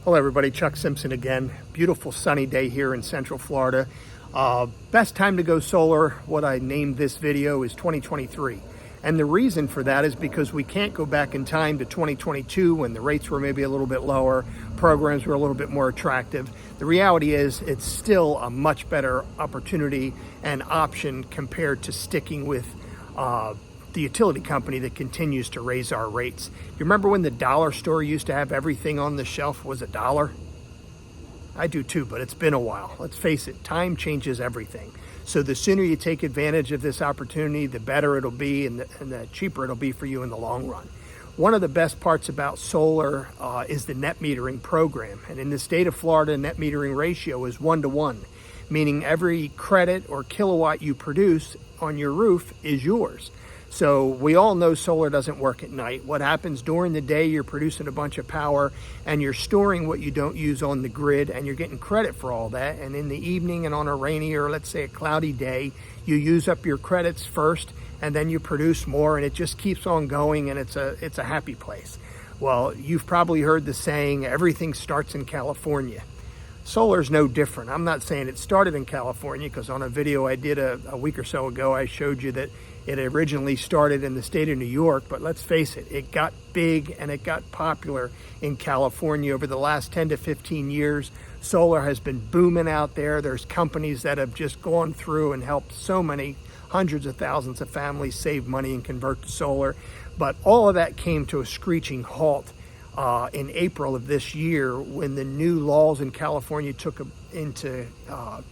Hello everybody, Chuck Simpson again. Beautiful sunny day here in Central Florida. Best time to go solar, what I named this video, is 2023. And the reason for that is because we can't go back in time to 2022 when the rates were maybe a little bit lower, programs were a little bit more attractive. The reality is it's still a much better opportunity and option compared to sticking with the utility company that continues to raise our rates. You remember when the dollar store used to have everything on the shelf was $1? I do too, but it's been a while. Let's face it, time changes everything. So the sooner you take advantage of this opportunity, the better it'll be and the cheaper it'll be for you in the long run. One of the best parts about solar is the net metering program. And in the state of Florida, net metering ratio is 1-to-1, meaning every credit or kilowatt you produce on your roof is yours. So we all know solar doesn't work at night. What happens during the day, you're producing a bunch of power and you're storing what you don't use on the grid and you're getting credit for all that. And in the evening and on a rainy or let's say a cloudy day, you use up your credits first and then you produce more and it just keeps on going and it's a happy place. Well, you've probably heard the saying, everything starts in California. Solar is no different. I'm not saying it started in California because on a video I did a week or so ago, I showed you that it originally started in the state of New York, but let's face it, it got big and it got popular in California over the last 10 to 15 years. Solar has been booming out there. There's companies that have just gone through and helped so many hundreds of thousands of families save money and convert to solar. But all of that came to a screeching halt in April of this year when the new laws in California took into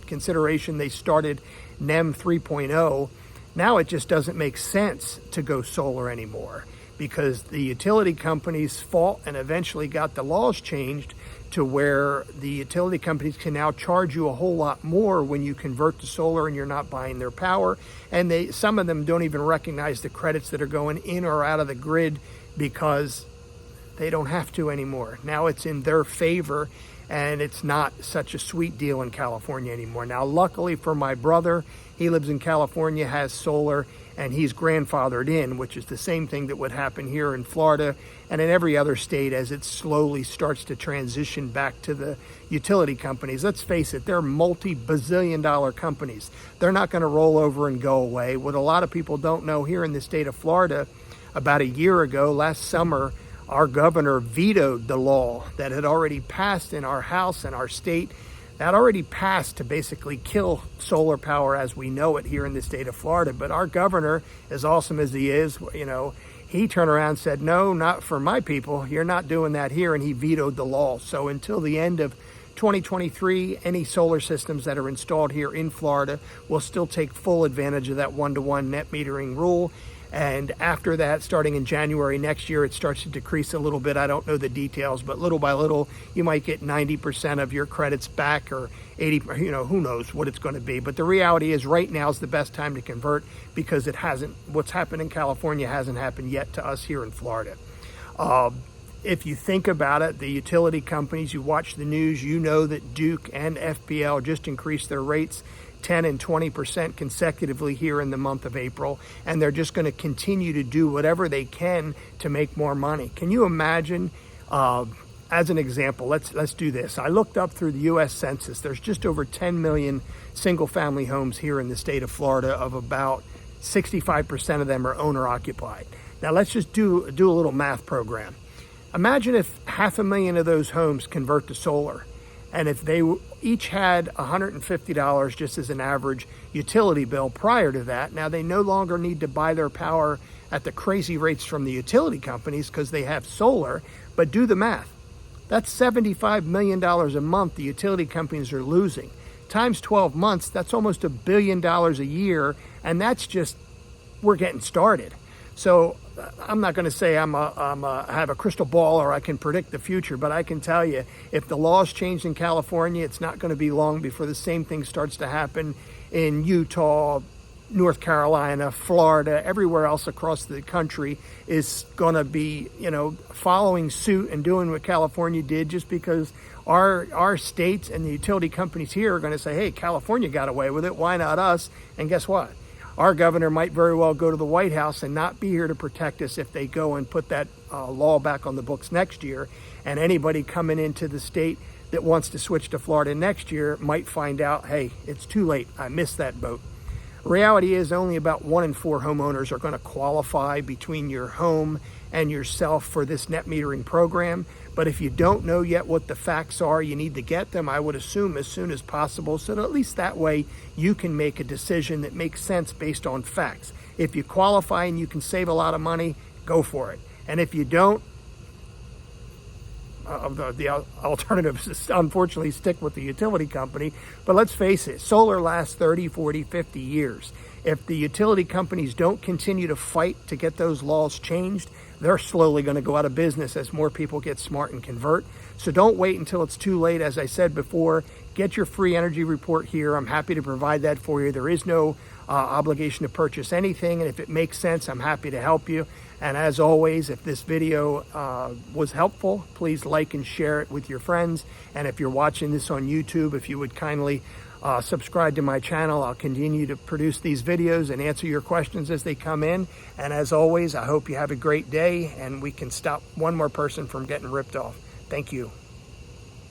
consideration. They started NEM 3.0. Now it just doesn't make sense to go solar anymore because the utility companies fought and eventually got the laws changed to where the utility companies can now charge you a whole lot more when you convert to solar and you're not buying their power. And some of them don't even recognize the credits that are going in or out of the grid because they don't have to anymore. Now it's in their favor and it's not such a sweet deal in California anymore. Now, luckily for my brother, he lives in California, has solar, and he's grandfathered in, which is the same thing that would happen here in Florida and in every other state as it slowly starts to transition back to the utility companies. Let's face it, they're multi-bazillion-dollar companies. They're not going to roll over and go away. What a lot of people don't know, here in the state of Florida, about a year ago, last summer, our governor vetoed the law that had already passed in our House and our state. That already passed to basically kill solar power as we know it here in the state of Florida. But our governor, as awesome as he is, he turned around and said, no, not for my people. You're not doing that here. And he vetoed the law. So until the end of 2023, any solar systems that are installed here in Florida will still take full advantage of that 1-to-1 net metering rule. And after that, starting in January next year, it starts to decrease a little bit. I don't know the details, but little by little, you might get 90% of your credits back or 80, who knows what it's going to be. But the reality is right now is the best time to convert because what's happened in California hasn't happened yet to us here in Florida. If you think about it, the utility companies, you watch the news, you know that Duke and FPL just increased their rates 10 and 20% consecutively here in the month of April, and they're just going to continue to do whatever they can to make more money. Can you imagine, as an example, let's do this. I looked up through the U.S. Census. There's just over 10 million single-family homes here in the state of Florida. Of about 65% of them are owner-occupied. Now let's just do a little math program. Imagine if 500,000 of those homes convert to solar. And if they each had $150 just as an average utility bill prior to that, now they no longer need to buy their power at the crazy rates from the utility companies because they have solar, but do the math. That's $75 million a month the utility companies are losing. Times 12 months, that's almost $1 billion a year, and that's just, we're getting started. So I'm not going to say I have a crystal ball or I can predict the future, but I can tell you if the laws change in California, it's not going to be long before the same thing starts to happen in Utah, North Carolina, Florida, everywhere else across the country is going to be, following suit and doing what California did just because our states and the utility companies here are going to say, hey, California got away with it. Why not us? And guess what? our governor might very well go to the White House and not be here to protect us if they go and put that law back on the books next year. And anybody coming into the state that wants to switch to Florida next year might find out, hey, it's too late. I missed that boat. Reality is only about 1 in 4 homeowners are going to qualify between your home and yourself for this net metering program. But if you don't know yet what the facts are, you need to get them, I would assume, as soon as possible, so that at least that way you can make a decision that makes sense based on facts. If you qualify and you can save a lot of money, go for it. And if you don't, the alternative is unfortunately stick with the utility company. But let's face it, solar lasts 30, 40, 50 years. If the utility companies don't continue to fight to get those laws changed, they're slowly going to go out of business as more people get smart and convert. So don't wait until it's too late. As I said before, get your free energy report here. I'm happy to provide that for you. There is no obligation to purchase anything, and if it makes sense, I'm happy to help you. And as always, if this video was helpful, please like and share it with your friends. And if you're watching this on YouTube, if you would kindly subscribe to my channel, I'll continue to produce these videos and answer your questions as they come in. And as always, I hope you have a great day and we can stop one more person from getting ripped off. Thank you.